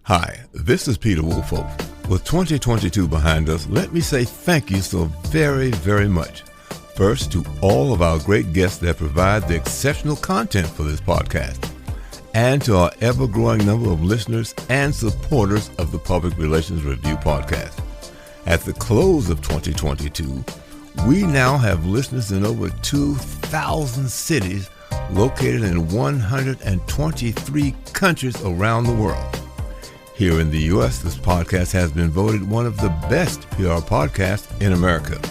Hi, this is Peter Woolfolk. With 2022 behind us, let me say thank you so very, very much. First, to all of our great guests that provide the exceptional content for this podcast, and to our ever-growing number of listeners and supporters of the Public Relations Review podcast. At the close of 2022, we now have listeners in over 2,000 cities located in 123 countries around the world. Here in the U.S., this podcast has been voted one of the best PR podcasts in America.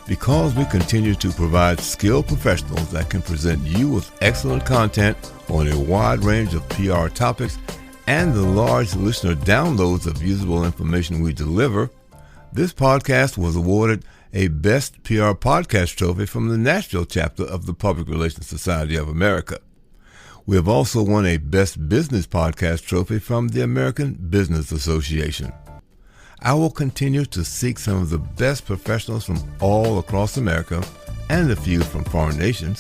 Because we continue to provide skilled professionals that can present you with excellent content on a wide range of PR topics and the large listener downloads of usable information we deliver, this podcast was awarded a Best PR Podcast trophy from the Nashville chapter of the Public Relations Society of America. We have also won a Best Business Podcast trophy from the American Business Association. I will continue to seek some of the best professionals from all across America and a few from foreign nations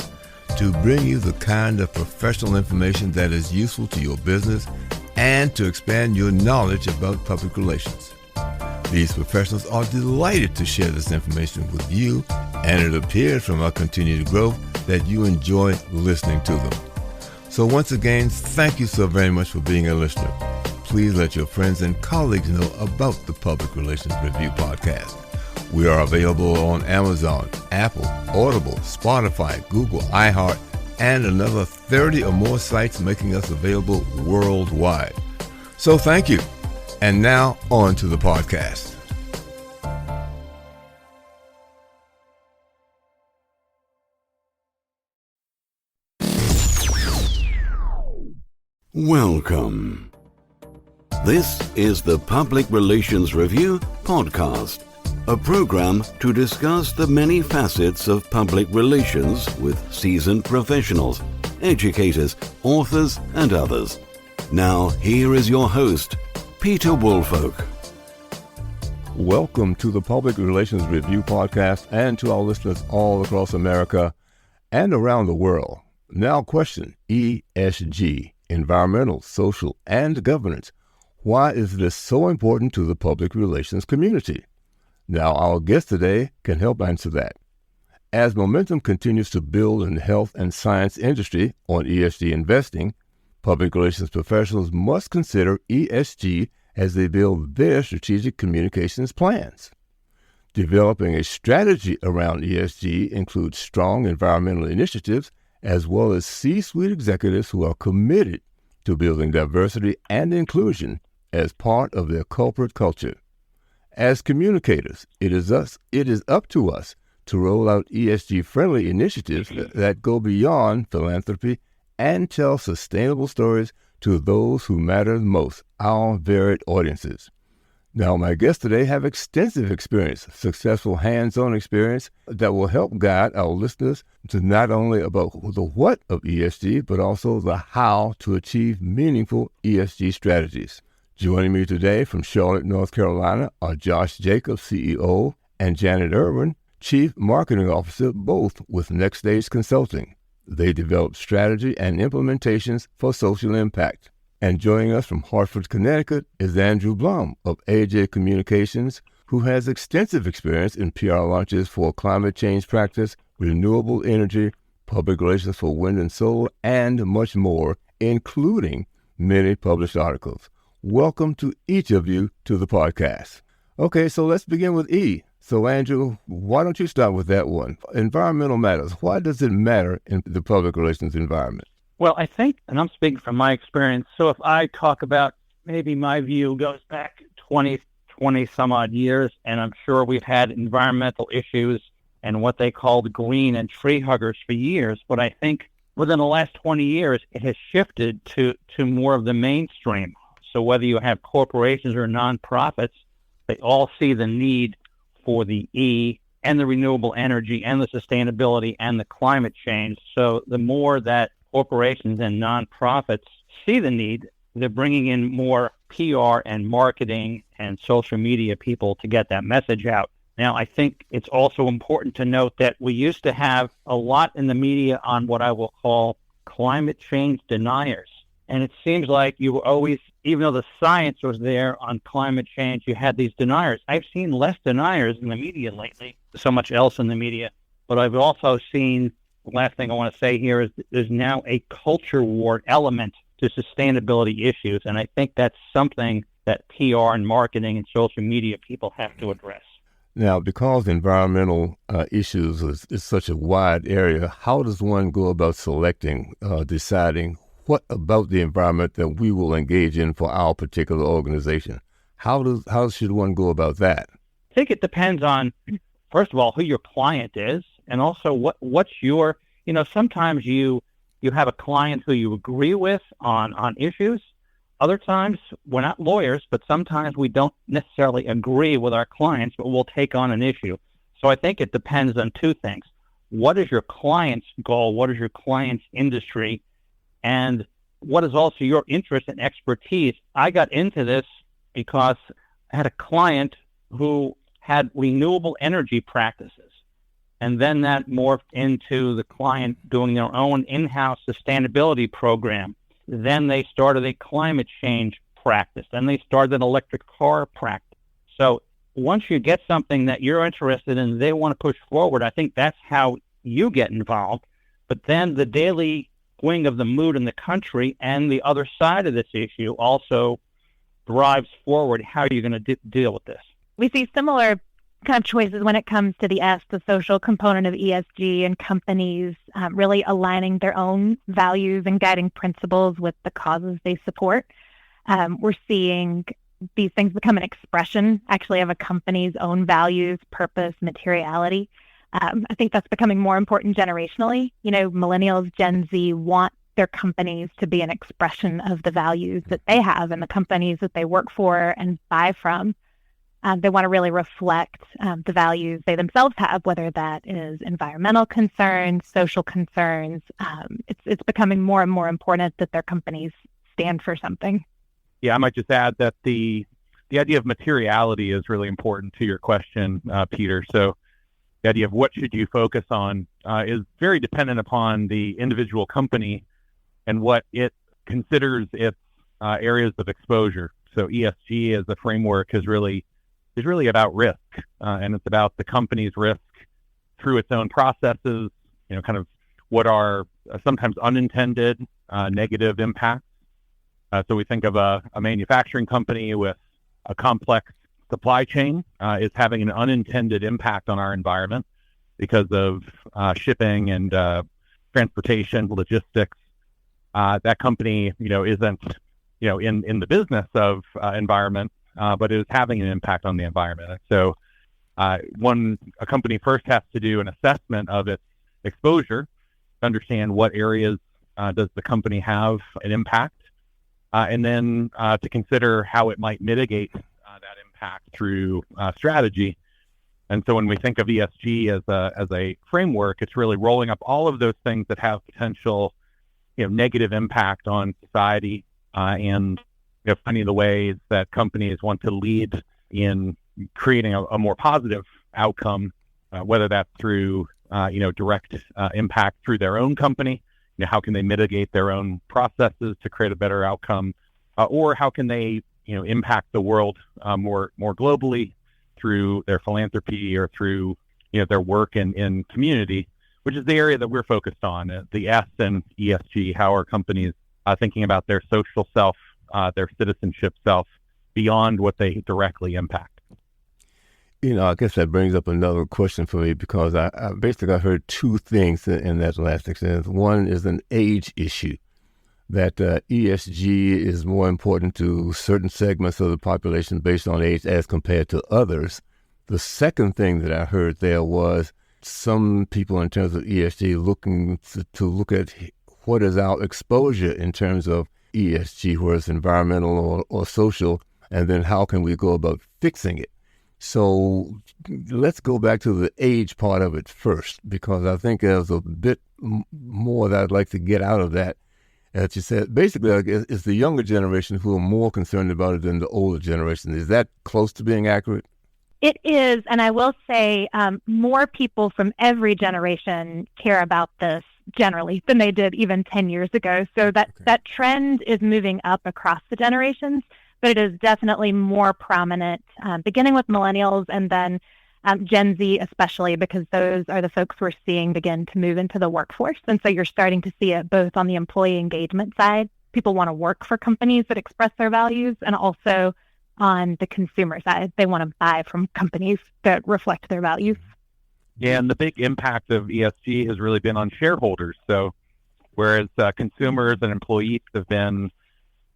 to bring you the kind of professional information that is useful to your business and to expand your knowledge about public relations. These professionals are delighted to share this information with you, and it appears from our continued growth that you enjoy listening to them. So once again, thank you so very much for being a listener. Please let your friends and colleagues know about the Public Relations Review podcast. We are available on Amazon, Apple, Audible, Spotify, Google, iHeart, and another 30 or more sites, making us available worldwide. So thank you. And now on to the podcast. Welcome. This is the Public Relations Review podcast, a program to discuss the many facets of public relations with seasoned professionals, educators, authors, and others. Now, here is your host, Peter Woolfolk. Welcome to the Public Relations Review podcast and to our listeners all across America and around the world. Now question, ESG, environmental, social, and governance. Why is this so important to the public relations community? Now our guest today can help answer that. As momentum continues to build in the health and science industry on ESG investing, public relations professionals must consider ESG as they build their strategic communications plans. Developing a strategy around ESG includes strong environmental initiatives as well as C-suite executives who are committed to building diversity and inclusion as part of their corporate culture. As communicators, it is up to us to roll out ESG-friendly initiatives that go beyond philanthropy and tell sustainable stories to those who matter most, our varied audiences. Now, my guests today have extensive experience, successful hands-on experience that will help guide our listeners to not only about the what of ESG, but also the how to achieve meaningful ESG strategies. Joining me today from Charlotte, North Carolina, are Josh Jacobs, CEO, and Janet Irwin, Chief Marketing Officer, both with Next Stage Consulting. They develop strategy and implementations for social impact. And joining us from Hartford, Connecticut, is Andrew Blum of AJ Communications, who has extensive experience in PR launches for climate change practice, renewable energy, public relations for wind and solar, and much more, including many published articles. Welcome to each of you to the podcast. Okay, so let's begin with E. So, Andrew, why don't you start with that one? Environmental matters. Why does it matter in the public relations environment? Well, I think, and I'm speaking from my experience, so if I talk about maybe my view goes back 20 some odd years, and I'm sure we've had environmental issues and what they called green and tree huggers for years, but I think within the last 20 years, it has shifted to more of the mainstream. So whether you have corporations or nonprofits, they all see the need for the E and the renewable energy and the sustainability and the climate change. So the more that corporations and nonprofits see the need, they're bringing in more PR and marketing and social media people to get that message out. Now, I think it's also important to note that we used to have a lot in the media on what I will call climate change deniers. And it seems like you were always even though the science was there on climate change, you had these deniers. I've seen less deniers in the media lately, so much else in the media, but I've also seen, the last thing I want to say here is there's now a culture war element to sustainability issues, and I think that's something that PR and marketing and social media people have to address. Now, because environmental issues is such a wide area, how does one go about selecting, deciding what about the environment that we will engage in for our particular organization? How should one go about that? I think it depends on, first of all, who your client is, and also what's your, sometimes you have a client who you agree with on issues. Other times, we're not lawyers, but sometimes we don't necessarily agree with our clients, but we'll take on an issue. So I think it depends on two things. What is your client's goal? What is your client's industry? And what is also your interest and expertise? I got into this because I had a client who had renewable energy practices. And then that morphed into the client doing their own in-house sustainability program. Then they started a climate change practice. Then they started an electric car practice. So once you get something that you're interested in, they want to push forward, I think that's how you get involved. But then the daily swing of the mood in the country and the other side of this issue also drives forward how you're going to deal with this. We see similar kind of choices when it comes to the S, the social component of ESG, and companies really aligning their own values and guiding principles with the causes they support. We're seeing these things become an expression, actually, of a company's own values, purpose, materiality. I think that's becoming more important generationally. Millennials, Gen Z want their companies to be an expression of the values that they have and the companies that they work for and buy from. They want to really reflect the values they themselves have, whether that is environmental concerns, social concerns. It's becoming more and more important that their companies stand for something. Yeah, I might just add that the idea of materiality is really important to your question, Peter. So the idea of what should you focus on is very dependent upon the individual company and what it considers its areas of exposure. So ESG as a framework is really about risk, and it's about the company's risk through its own processes, kind of what are sometimes unintended negative impacts. So we think of a manufacturing company with a complex supply chain is having an unintended impact on our environment because of shipping and transportation, logistics. That company, isn't, in the business of environment, but it is having an impact on the environment. So a company first has to do an assessment of its exposure, understand what areas does the company have an impact, and then to consider how it might mitigate that impact through strategy. And so when we think of ESG as a framework, it's really rolling up all of those things that have potential negative impact on society and finding the ways that companies want to lead in creating a more positive outcome, whether that's through, direct impact through their own company. How can they mitigate their own processes to create a better outcome, or how can they, impact the world more globally through their philanthropy or through, their work in community, which is the area that we're focused on, the S and ESG. How are companies thinking about their social self, their citizenship self, beyond what they directly impact? I guess that brings up another question for me, because I basically heard two things in that last exchange. One is an age issue, that ESG is more important to certain segments of the population based on age as compared to others. The second thing that I heard there was some people in terms of ESG looking to look at what is our exposure in terms of ESG, whether it's environmental or social, and then how can we go about fixing it. So let's go back to the age part of it first, because I think there's a bit more that I'd like to get out of that. As you said, basically, it's the younger generation who are more concerned about it than the older generation. Is that close to being accurate? It is, and I will say more people from every generation care about this generally than they did even 10 years ago. So that trend is moving up across the generations, but it is definitely more prominent, beginning with millennials and then Gen Z especially, because those are the folks we're seeing begin to move into the workforce. And so you're starting to see it both on the employee engagement side. People want to work for companies that express their values, and also on the consumer side, they want to buy from companies that reflect their values. Yeah, and the big impact of ESG has really been on shareholders. So whereas consumers and employees have been,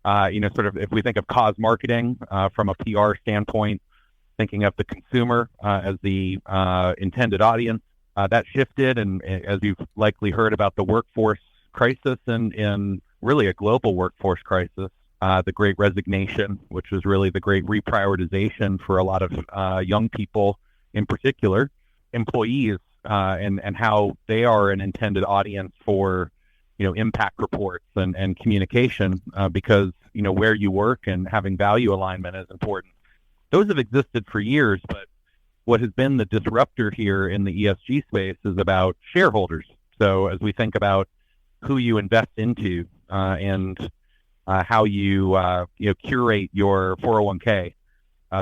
sort of, if we think of cause marketing from a PR standpoint, thinking of the consumer as the intended audience, that shifted. And as you've likely heard about the workforce crisis and in really a global workforce crisis, the Great Resignation, which was really the great reprioritization for a lot of young people, in particular, employees, and how they are an intended audience for, impact reports and communication, because, where you work and having value alignment is important. Those have existed for years, but what has been the disruptor here in the ESG space is about shareholders. So as we think about who you invest into and how you curate your 401k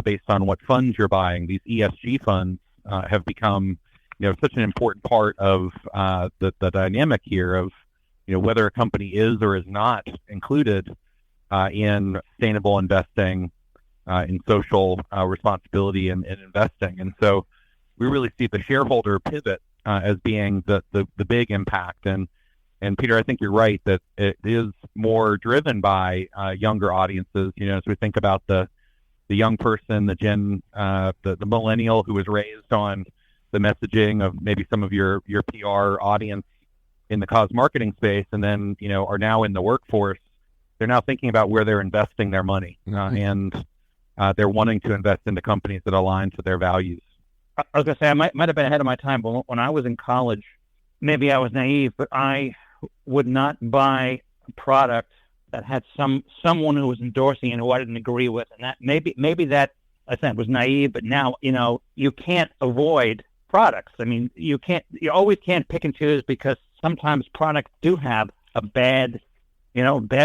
based on what funds you're buying, these ESG funds have become such an important part of the dynamic here of whether a company is or is not included in sustainable investing, in social responsibility and investing. And so we really see the shareholder pivot as being the big impact. And Peter, I think you're right that it is more driven by younger audiences. As we think about the young person, the millennial who was raised on the messaging of maybe some of your PR audience in the cause marketing space, and then are now in the workforce. They're now thinking about where they're investing their money, and they're wanting to invest into companies that align to their values. I was going to say, I might have been ahead of my time, but when I was in college, maybe I was naive, but I would not buy a product that had someone who was endorsing and who I didn't agree with. And that maybe that, I think, was naive, but now, you can't avoid products. I mean, you always can't pick and choose, because sometimes products do have a bad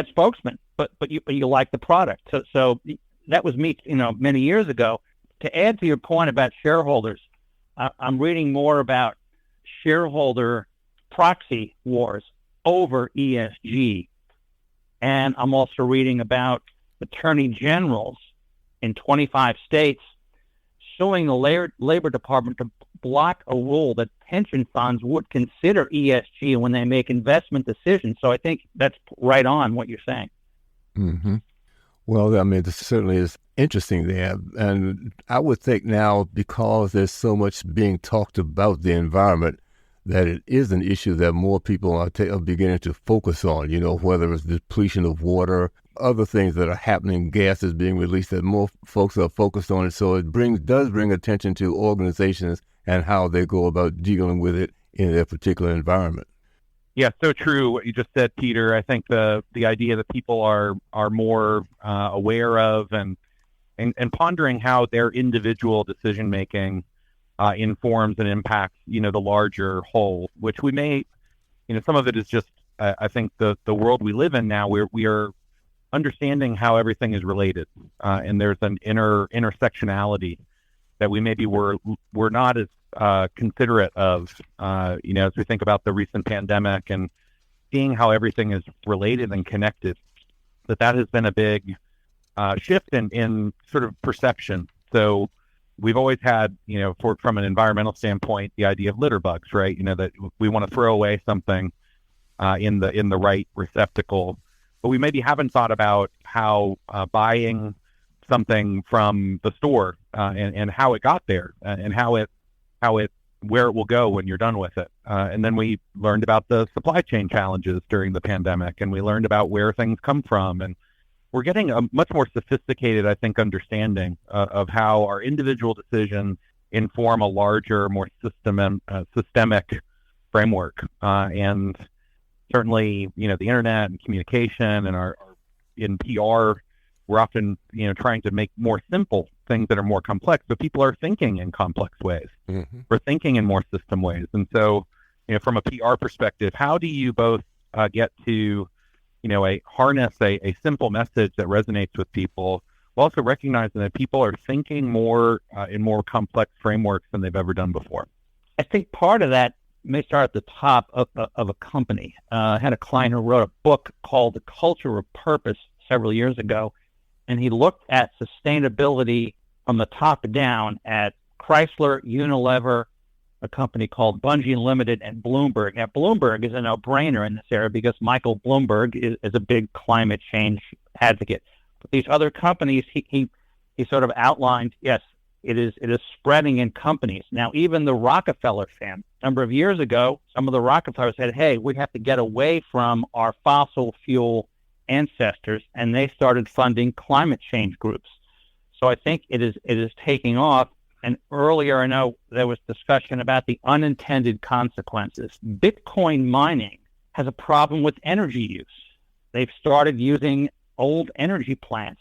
spokesman, but you like the product. So that was me, many years ago. To add to your point about shareholders, I'm reading more about shareholder proxy wars over ESG. And I'm also reading about attorney generals in 25 states suing the Labor Department to block a rule that pension funds would consider ESG when they make investment decisions. So I think that's right on what you're saying. Mm-hmm. Well, I mean, this certainly is interesting there. And I would think now, because there's so much being talked about the environment, that it is an issue that more people are beginning to focus on, whether it's depletion of water, other things that are happening, gases being released, that more folks are focused on it. So it does bring attention to organizations and how they go about dealing with it in their particular environment. Yeah, so true what you just said, Peter. I think the idea that people are more aware of and pondering how their individual decision making informs and impacts the larger whole, which we may some of it is just I think the world we live in now, we are understanding how everything is related, and there's an intersectionality that we maybe were not as considerate of, as we think about the recent pandemic and seeing how everything is related and connected, that has been a big shift in sort of perception. So we've always had, from an environmental standpoint, the idea of litter bugs, right? That we want to throw away something in the right receptacle, but we maybe haven't thought about how buying something from the store and how it got there and where it will go when you're done with it. And then we learned about the supply chain challenges during the pandemic, and we learned about where things come from. And we're getting a much more sophisticated, I think, understanding of how our individual decisions inform a larger, more systemic framework. And certainly, the internet and communication and our in PR, we're often, trying to make more simple things that are more complex, but people are thinking in complex ways. Mm-hmm. We're thinking in more system ways. And so from a PR perspective, how do you both get to, harness a simple message that resonates with people, while also recognizing that people are thinking more in more complex frameworks than they've ever done before? I think part of that may start at the top of a company. I had a client who wrote a book called The Culture of Purpose several years ago, and he looked at sustainability from the top down at Chrysler, Unilever, a company called Bungie Limited, and Bloomberg. Now, Bloomberg is a no-brainer in this area because Michael Bloomberg is a big climate change advocate. But these other companies, he sort of outlined, yes, it is spreading in companies. Now, even the Rockefeller family, a number of years ago, some of the Rockefellers said, hey, we have to get away from our fossil fuel ancestors, and they started funding climate change groups. So I think it is taking off. And earlier, I know there was discussion about the unintended consequences. Bitcoin mining has a problem with energy use. They've started using old energy plants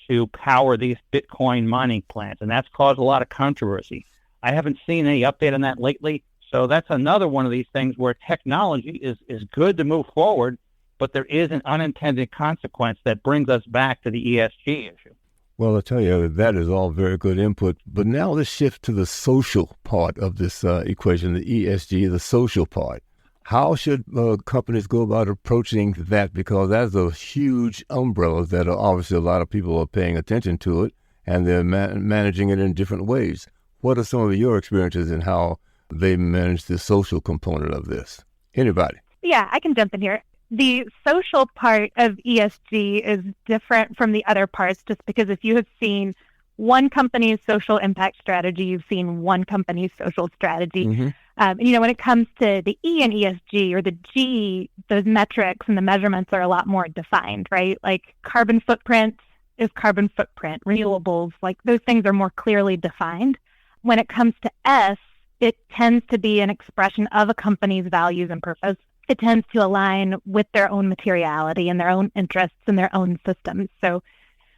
to power these Bitcoin mining plants, and that's caused a lot of controversy. I haven't seen any update on that lately. So that's another one of these things where technology is good to move forward, but there is an unintended consequence that brings us back to the ESG issue. Well, I tell you, that is all very good input. But now let's shift to the social part of this equation, the ESG, the social part. How should companies go about approaching that? Because that's a huge umbrella that obviously a lot of people are paying attention to it, and they're managing it in different ways. What are some of your experiences in how they manage the social component of this? Anybody? Yeah, I can jump in here. The social part of ESG is different from the other parts just because if you have seen one company's social impact strategy, you've seen one company's social strategy. Mm-hmm. When it comes to the E in ESG or the G, those metrics and the measurements are a lot more defined, right? Like carbon footprint is carbon footprint, renewables, like those things are more clearly defined. When it comes to S, it tends to be an expression of a company's values and purpose. It tends to align with their own materiality and their own interests and their own systems. So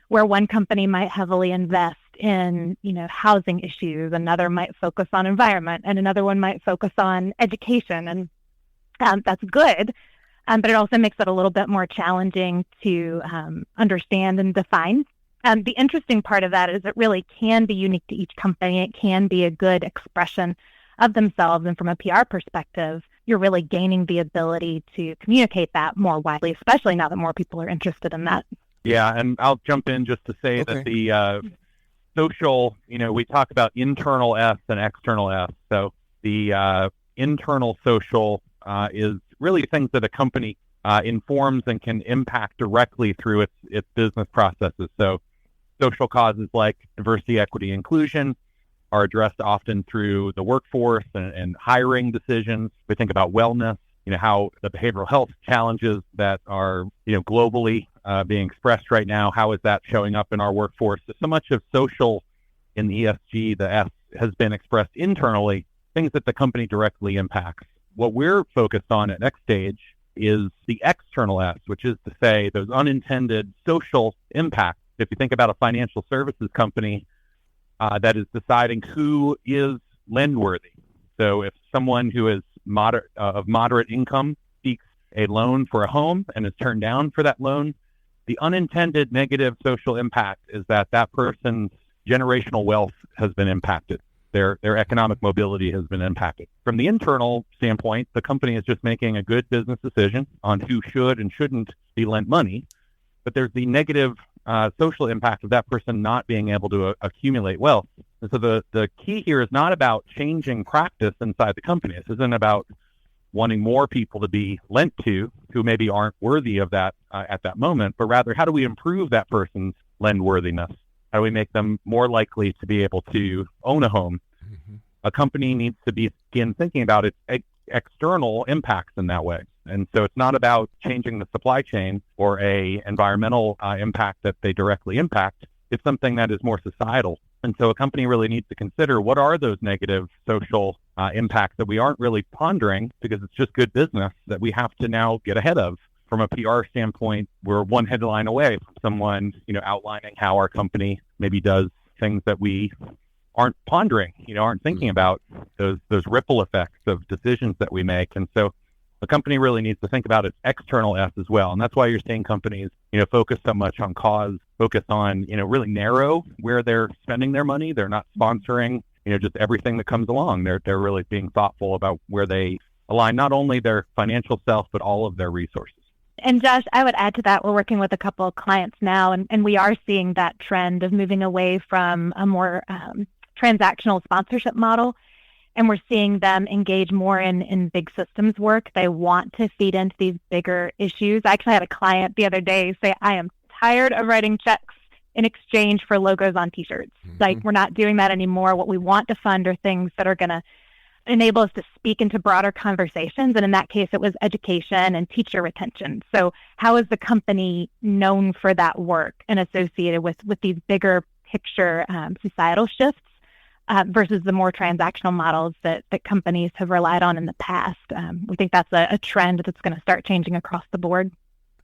where one company might heavily invest in, housing issues, another might focus on environment, and another one might focus on education. And that's good, but it also makes it a little bit more challenging to understand and define. The interesting part of that is it really can be unique to each company. It can be a good expression of themselves. And from a PR perspective, you're really gaining the ability to communicate that more widely, especially now that more people are interested in that. Yeah, and I'll jump in just to say that the social, we talk about internal S and external S. So the internal social is really things that a company informs and can impact directly through its business processes. So social causes like diversity, equity, inclusion are addressed often through the workforce and hiring decisions. We think about wellness, how the behavioral health challenges that are, globally being expressed right now, how is that showing up in our workforce? So much of social in the ESG, the S, has been expressed internally, things that the company directly impacts. What we're focused on at Next Stage is the external S, which is to say those unintended social impacts. If you think about a financial services company, that is deciding who is lend-worthy. So if someone who is of moderate income seeks a loan for a home and is turned down for that loan, the unintended negative social impact is that person's generational wealth has been impacted. Their economic mobility has been impacted. From the internal standpoint, the company is just making a good business decision on who should and shouldn't be lent money, but there's the negative social impact of that person not being able to accumulate wealth. And so the key here is not about changing practice inside the company. This isn't about wanting more people to be lent to who maybe aren't worthy of that at that moment, but rather how do we improve that person's lend-worthiness? How do we make them more likely to be able to own a home? Mm-hmm. A company needs to begin thinking about its external impacts in that way. And so it's not about changing the supply chain or a environmental impact that they directly impact. It's something that is more societal. And so a company really needs to consider what are those negative social impacts that we aren't really pondering because it's just good business that we have to now get ahead of. From a PR standpoint, we're one headline away from someone, outlining how our company maybe does things that we aren't pondering, aren't thinking about those ripple effects of decisions that we make. And so the company really needs to think about its external S as well. And that's why you're seeing companies, focus so much on cause, focus on, really narrow where they're spending their money. They're not sponsoring, just everything that comes along. They're really being thoughtful about where they align not only their financial self, but all of their resources. And Josh, I would add to that, we're working with a couple of clients now, and we are seeing that trend of moving away from a more transactional sponsorship model. And we're seeing them engage more in big systems work. They want to feed into these bigger issues. I actually had a client the other day say, I am tired of writing checks in exchange for logos on T-shirts. Like, we're not doing that anymore. What we want to fund are things that are going to enable us to speak into broader conversations. And in that case, it was education and teacher retention. So how is the company known for that work and associated with these bigger picture societal shifts versus the more transactional models that companies have relied on in the past? We think that's a trend that's going to start changing across the board.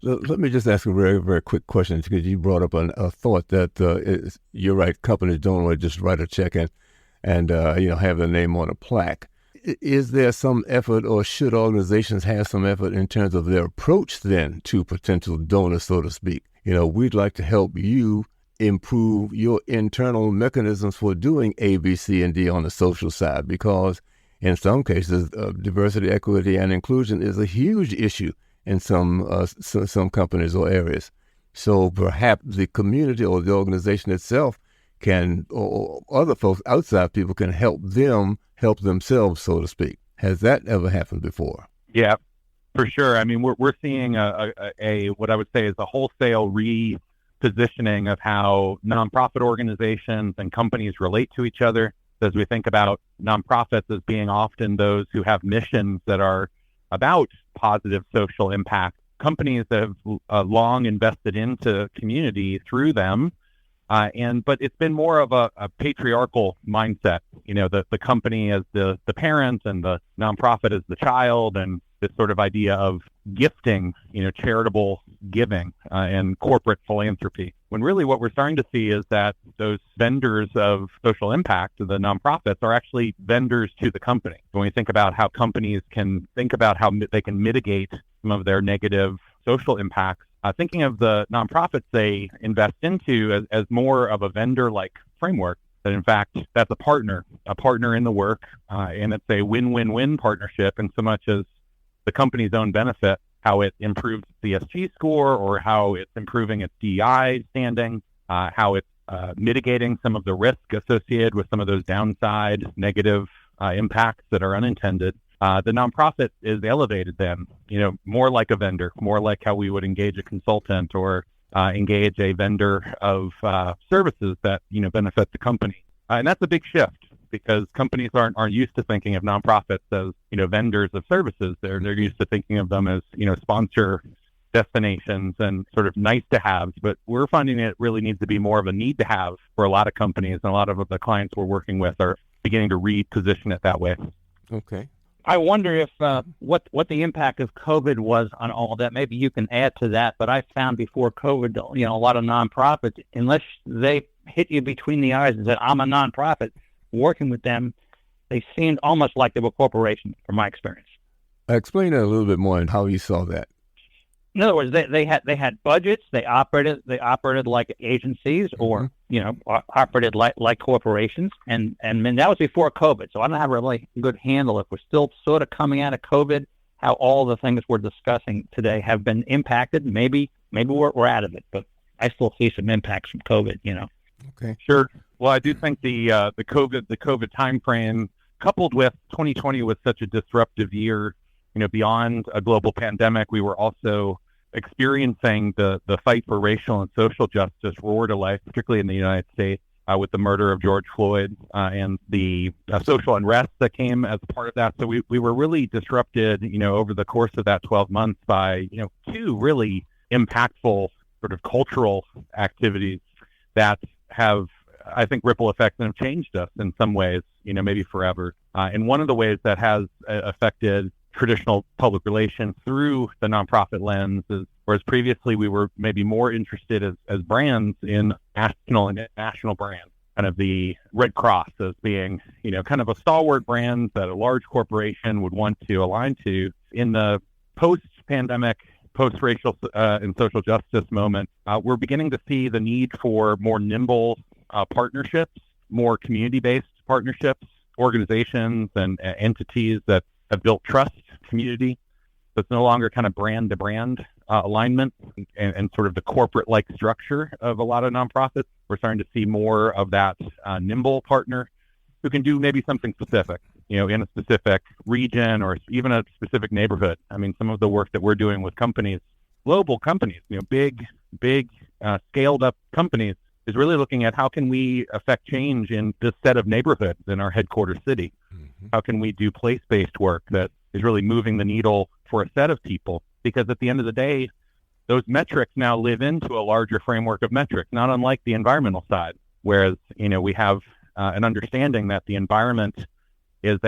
Let me just ask a very, very quick question, because you brought up a thought that you're right, companies don't want to just write a check and have their name on a plaque. Is there some effort, or should organizations have some effort in terms of their approach then to potential donors, so to speak? We'd like to help you improve your internal mechanisms for doing A, B, C, and D on the social side, because in some cases, diversity, equity, and inclusion is a huge issue in some companies or areas. So perhaps the community or the organization itself can, or other folks, outside people, can help themselves, so to speak. Has that ever happened before? Yeah, for sure. I mean, we're seeing a what I would say is a wholesale repositioning of how nonprofit organizations and companies relate to each other. As we think about nonprofits as being often those who have missions that are about positive social impact, companies that have long invested into community through them. But it's been more of a patriarchal mindset, the company as the parent and the nonprofit as the child, and this sort of idea of gifting, charitable giving and corporate philanthropy. When really what we're starting to see is that those vendors of social impact, the nonprofits, are actually vendors to the company. When we think about how companies can think about how they can mitigate some of their negative social impacts, thinking of the nonprofits they invest into as more of a vendor-like framework, that in fact, that's a partner in the work, and it's a win-win-win partnership in so much as the company's own benefit, how it improves the ESG score, or how it's improving its DEI standing, how it's mitigating some of the risk associated with some of those downside negative impacts that are unintended. The nonprofit is elevated then, more like a vendor, more like how we would engage a consultant or engage a vendor of services that, benefit the company. And that's a big shift, because companies aren't used to thinking of nonprofits as, vendors of services. They're used to thinking of them as, sponsor destinations and sort of nice to have. But we're finding it really needs to be more of a need to have for a lot of companies, and a lot of the clients we're working with are beginning to reposition it that way. Okay. I wonder if what the impact of COVID was on all of that. Maybe you can add to that. But I found before COVID, a lot of nonprofits, unless they hit you between the eyes and said, I'm a nonprofit, working with them, they seemed almost like they were corporations, from my experience. Explain that a little bit more and how you saw that. In other words, they had budgets. They operated like agencies, or operated like corporations, and that was before COVID. So I don't have a really good handle if we're still sort of coming out of COVID, how all the things we're discussing today have been impacted. Maybe we're out of it, but I still see some impacts from COVID. Okay, sure. Well, I do think the COVID timeframe, coupled with 2020 was such a disruptive year. Beyond a global pandemic, we were also experiencing the fight for racial and social justice roar to life, particularly in the United States, with the murder of George Floyd and the social unrest that came as a part of that. So we were really disrupted, over the course of that 12 months by, two really impactful sort of cultural activities that have, I think, ripple effects and have changed us in some ways, maybe forever. And one of the ways that has affected traditional public relations through the nonprofit lens is, whereas previously we were maybe more interested as brands in national and international brands. kind of the Red Cross as being, kind of a stalwart brand that a large corporation would want to align to. In the post-pandemic, post-racial and social justice moment, we're beginning to see the need for more nimble partnerships, more community-based partnerships, organizations and entities that have built trust, community. So it's no longer kind of brand-to-brand alignment and sort of the corporate-like structure of a lot of nonprofits. We're starting to see more of that nimble partner who can do maybe something specific, in a specific region or even a specific neighborhood. I mean, some of the work that we're doing with companies, global companies, big, scaled up companies, is really looking at how can we affect change in this set of neighborhoods in our headquarters city? Mm-hmm. How can we do place-based work that is really moving the needle for a set of people? Because at the end of the day, those metrics now live into a larger framework of metrics, not unlike the environmental side. Whereas, we have an understanding that the environment is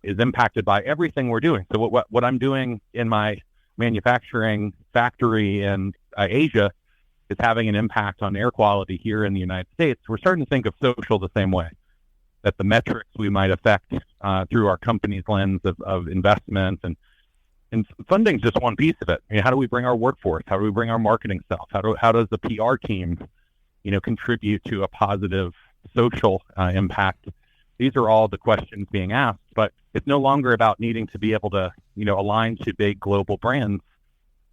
impacted by everything we're doing. So what I'm doing in my manufacturing factory in Asia is having an impact on air quality here in the United States. We're starting to think of social the same way, that the metrics we might affect through our company's lens of investment and funding is just one piece of it. How do we bring our workforce? How do we bring our marketing self? How does the PR team, contribute to a positive social impact? These are all the questions being asked, but it's no longer about needing to be able to, align to big global brands.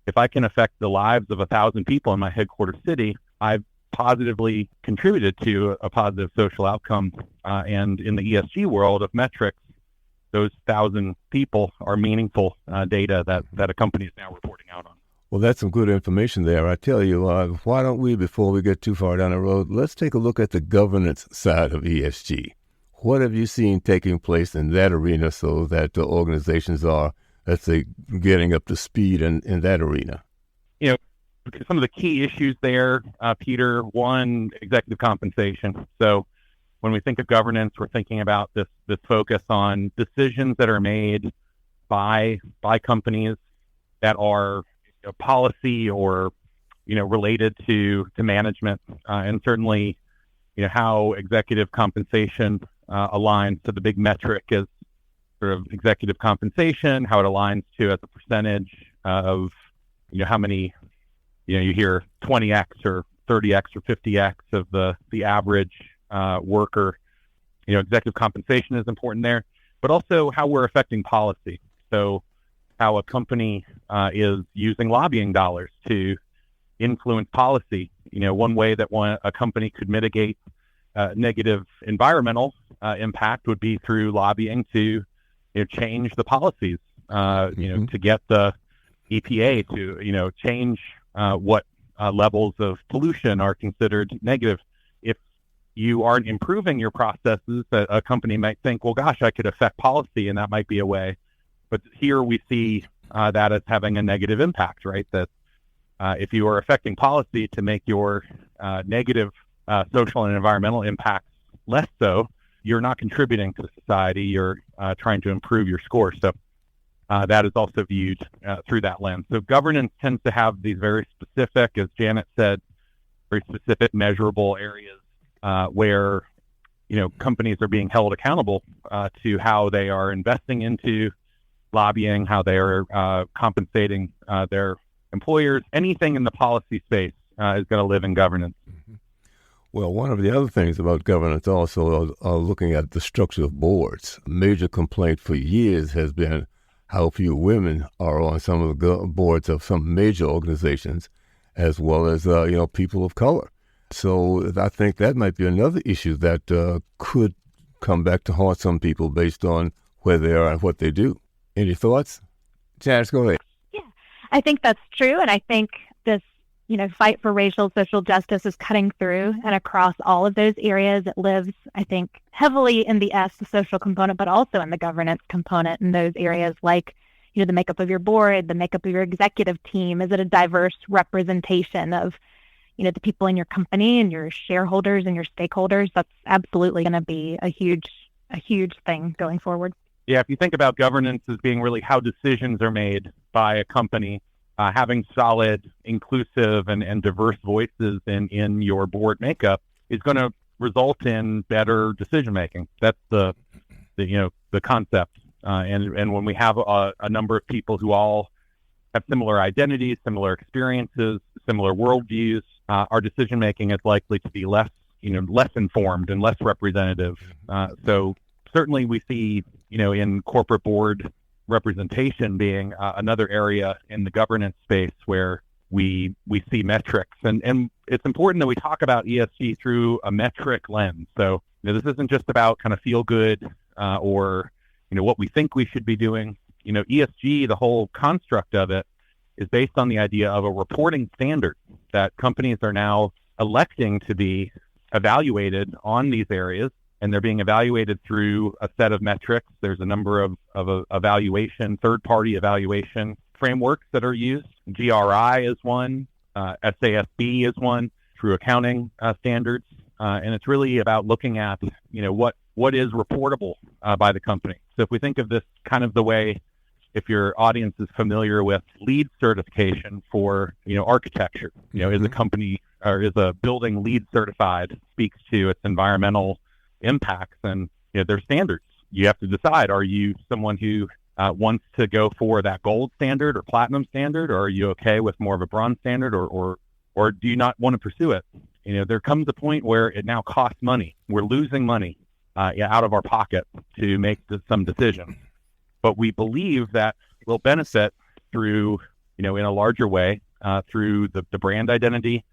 If I can affect the lives of 1,000 people in my headquarters city, I've positively contributed to a positive social outcome. And in the ESG world of metrics, those 1,000 people are meaningful data that a company is now reporting out on. Well, that's some good information there. I tell you, why don't we, before we get too far down the road, let's take a look at the governance side of ESG. What have you seen taking place in that arena so that the organizations are, let's say, getting up to speed in that arena? Some of the key issues there, Peter, one, executive compensation. So when we think of governance, we're thinking about this focus on decisions that are made by companies that are policy or related to management, and certainly how executive compensation aligns to the big metric is sort of executive compensation, how it aligns to as a percentage of how many you hear 20x or 30x or 50x of the average worker. Executive compensation is important there, but also how we're affecting policy. So how a company is using lobbying dollars to influence policy. One way that a company could mitigate negative environmental impact would be through lobbying to change the policies, to get the EPA to, change what levels of pollution are considered negative. If you aren't improving your processes, a company might think, well, gosh, I could affect policy and that might be a way. But here we see that as having a negative impact, right? That if you are affecting policy to make your negative social and environmental impacts less so, you're not contributing to society. You're trying to improve your score. So that is also viewed through that lens. So governance tends to have these very specific, as Janet said, very specific measurable areas where companies are being held accountable to how they are investing into lobbying, how they are compensating their employers. Anything in the policy space is going to live in governance. Mm-hmm. Well, one of the other things about governance also looking at the structure of boards. A major complaint for years has been how few women are on some of the boards of some major organizations, as well as people of color. So I think that might be another issue that could come back to haunt some people based on where they are and what they do. Any thoughts? Janice, go ahead. Yeah, I think that's true. And I think this, fight for racial social justice is cutting through and across all of those areas. It lives, I think, heavily in the S, the social component, but also in the governance component in those areas like, the makeup of your board, the makeup of your executive team. Is it a diverse representation of, the people in your company and your shareholders and your stakeholders? That's absolutely going to be a huge thing going forward. Yeah, if you think about governance as being really how decisions are made by a company, having solid, inclusive, and diverse voices in your board makeup is going to result in better decision making. That's the concept. And when we have a number of people who all have similar identities, similar experiences, similar worldviews, our decision making is likely to be less informed and less representative. So certainly we see, in corporate board representation being another area in the governance space where we see metrics. And it's important that we talk about ESG through a metric lens. So this isn't just about kind of feel good or what we think we should be doing. ESG, the whole construct of it, is based on the idea of a reporting standard that companies are now electing to be evaluated on these areas, and they're being evaluated through a set of metrics. There's a number of third-party evaluation frameworks that are used. GRI is one, SASB is one, through accounting standards, and it's really about looking at what is reportable by the company. So if we think of this kind of the way, if your audience is familiar with LEED certification for architecture, is a company or is a building LEED certified, speaks to its environmental impacts, and their standards. You have to decide: are you someone who wants to go for that gold standard or platinum standard, or are you okay with more of a bronze standard, or do you not want to pursue it? There comes a point where it now costs money. We're losing money out of our pocket to make some decision. But we believe that we'll benefit through, in a larger way, through the brand identity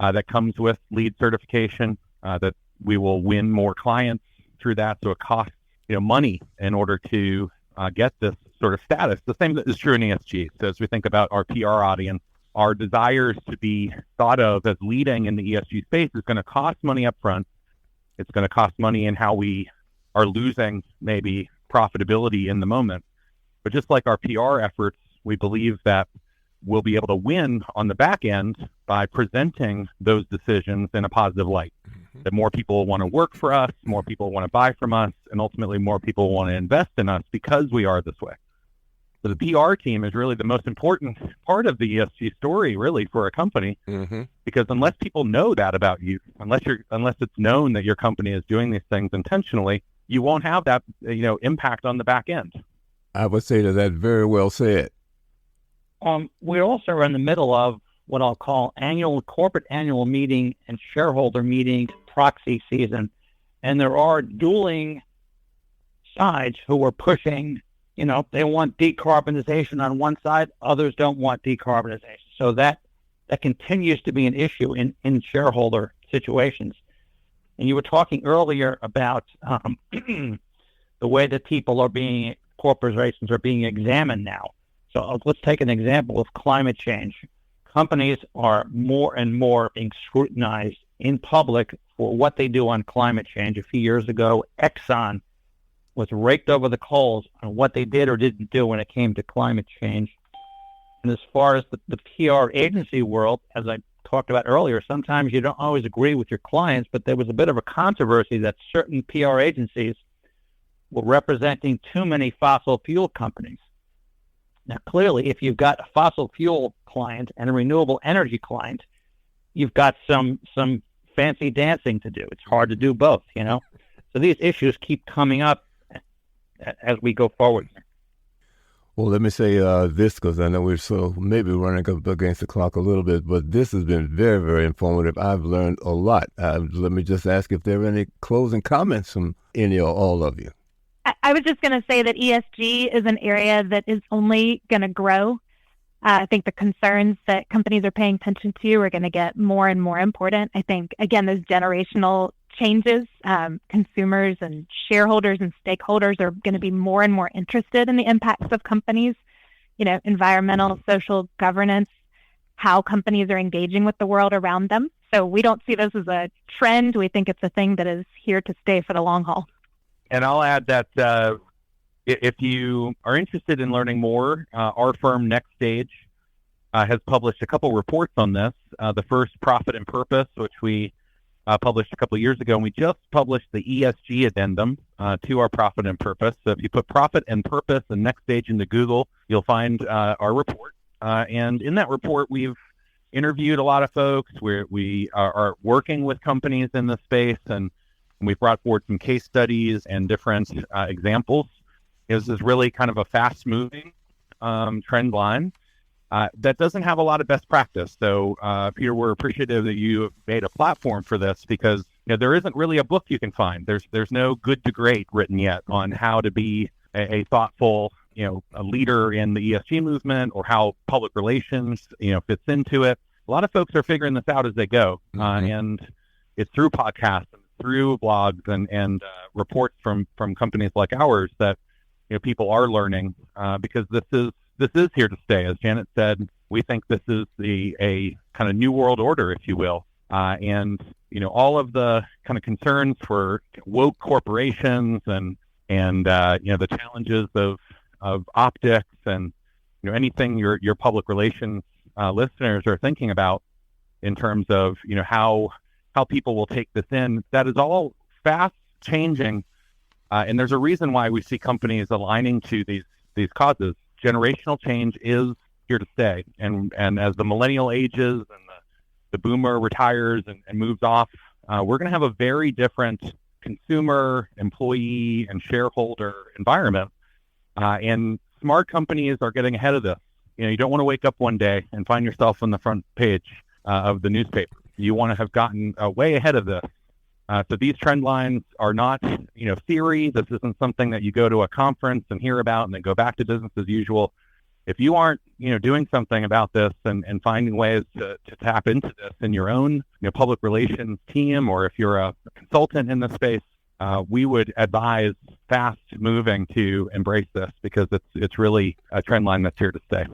that comes with LEED certification, that we will win more clients through that. So it costs, money in order to get this sort of status. The same is true in ESG. So as we think about our PR audience, our desires to be thought of as leading in the ESG space is going to cost money up front. It's going to cost money in how we are losing maybe profitability in the moment. But just like our PR efforts, we believe that we'll be able to win on the back end by presenting those decisions in a positive light. That more people want to work for us, more people want to buy from us, and ultimately more people want to invest in us because we are this way. So the PR team is really the most important part of the ESG story, really, for a company, because unless people know that about you, unless it's known that your company is doing these things intentionally, you won't have that impact on the back end. I would say that very well said. We also are in the middle of what I'll call corporate annual meeting and shareholder meeting proxy season, and there are dueling sides who are pushing. They want decarbonization on one side, others don't want decarbonization. So that continues to be an issue in shareholder situations. And you were talking earlier about the way that corporations are being examined now. So let's take an example of climate change. Companies are more and more being scrutinized in public for what they do on climate change. A few years ago, Exxon was raked over the coals on what they did or didn't do when it came to climate change. And as far as the PR agency world, as I talked about earlier, sometimes you don't always agree with your clients, but there was a bit of a controversy that certain PR agencies were representing too many fossil fuel companies. Now, clearly, if you've got a fossil fuel client and a renewable energy client, you've got some fancy dancing to do. It's hard to do both, So these issues keep coming up as we go forward. Well, let me say this, because I know we're maybe running up against the clock a little bit, but this has been very, very informative. I've learned a lot. Let me just ask if there are any closing comments from any or all of you. I was just going to say that ESG is an area that is only going to grow. I think the concerns that companies are paying attention to are going to get more and more important. I think, again, those generational changes, consumers and shareholders and stakeholders are going to be more and more interested in the impacts of companies, environmental, social governance, how companies are engaging with the world around them. So we don't see this as a trend. We think it's a thing that is here to stay for the long haul. And I'll add that if you are interested in learning more, our firm, Next Stage, has published a couple reports on this. The first, Profit and Purpose, which we published a couple of years ago, and we just published the ESG addendum to our Profit and Purpose. So if you put Profit and Purpose and Next Stage into Google, you'll find our report. And in that report, we've interviewed a lot of folks. We are working with companies in this space, and we've brought forward some case studies and different examples. This is really kind of a fast-moving trend line that doesn't have a lot of best practice. So, Peter, we're appreciative that you have made a platform for this, because there isn't really a book you can find. There's no good to great written yet on how to be a thoughtful, a leader in the ESG movement, or how public relations, fits into it. A lot of folks are figuring this out as they go, and it's through podcasts, and through blogs, and reports from companies like ours that people are learning, because this is here to stay. As Janet said, we think this is a kind of new world order, if you will, and all of the kind of concerns for woke corporations and the challenges of optics and anything your public relations listeners are thinking about in terms of how people will take this in. That is all fast changing, and there's a reason why we see companies aligning to these causes. Generational change is here to stay, and as the millennial ages and the boomer retires and moves off, we're going to have a very different consumer, employee, and shareholder environment, and smart companies are getting ahead of this. You don't want to wake up one day and find yourself on the front page of the newspaper. You want to have gotten way ahead of this. So these trend lines are not, theory. This isn't something that you go to a conference and hear about and then go back to business as usual. If you aren't, doing something about this and finding ways to tap into this in your own, public relations team, or if you're a consultant in this space, we would advise fast moving to embrace this, because it's really a trend line that's here to stay.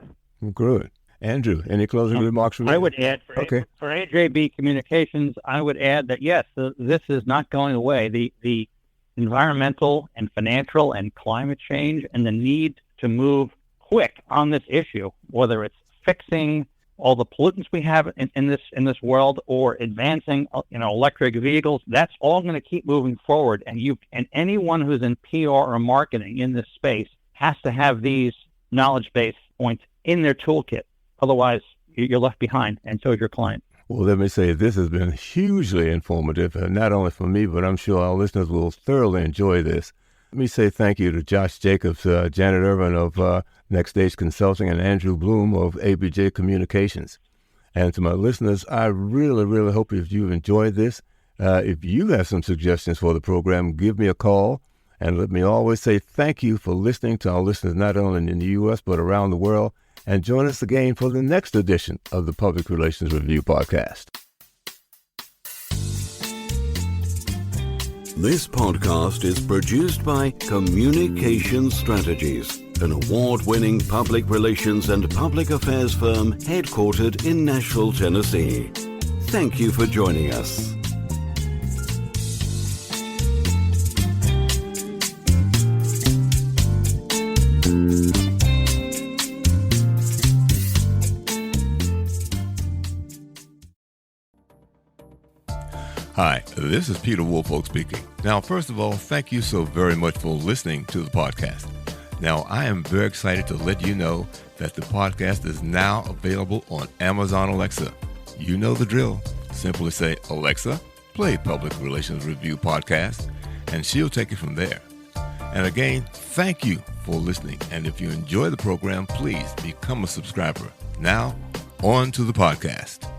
Good. Andrew, any closing remarks from you? I would add for AJB Communications, I would add that yes, this is not going away. The environmental and financial and climate change and the need to move quick on this issue, whether it's fixing all the pollutants we have in this world, or advancing electric vehicles, that's all going to keep moving forward. And anyone who's in PR or marketing in this space has to have these knowledge base points in their toolkit. Otherwise, you're left behind, and so is your client. Well, let me say, this has been hugely informative, not only for me, but I'm sure our listeners will thoroughly enjoy this. Let me say thank you to Josh Jacobs, Janet Irvin of Next Stage Consulting, and Andrew Bloom of ABJ Communications. And to my listeners, I really, really hope if you've enjoyed this, if you have some suggestions for the program, give me a call. And let me always say thank you for listening to our listeners, not only in the U.S., but around the world. And join us again for the next edition of the Public Relations Review Podcast. This podcast is produced by Communication Strategies, an award-winning public relations and public affairs firm headquartered in Nashville, Tennessee. Thank you for joining us. Hi, this is Peter Woolfolk speaking. Now, first of all, thank you so very much for listening to the podcast. Now, I am very excited to let you know that the podcast is now available on Amazon Alexa. You know the drill. Simply say, Alexa, play Public Relations Review Podcast, and she'll take it from there. And again, thank you for listening. And if you enjoy the program, please become a subscriber. Now, on to the podcast.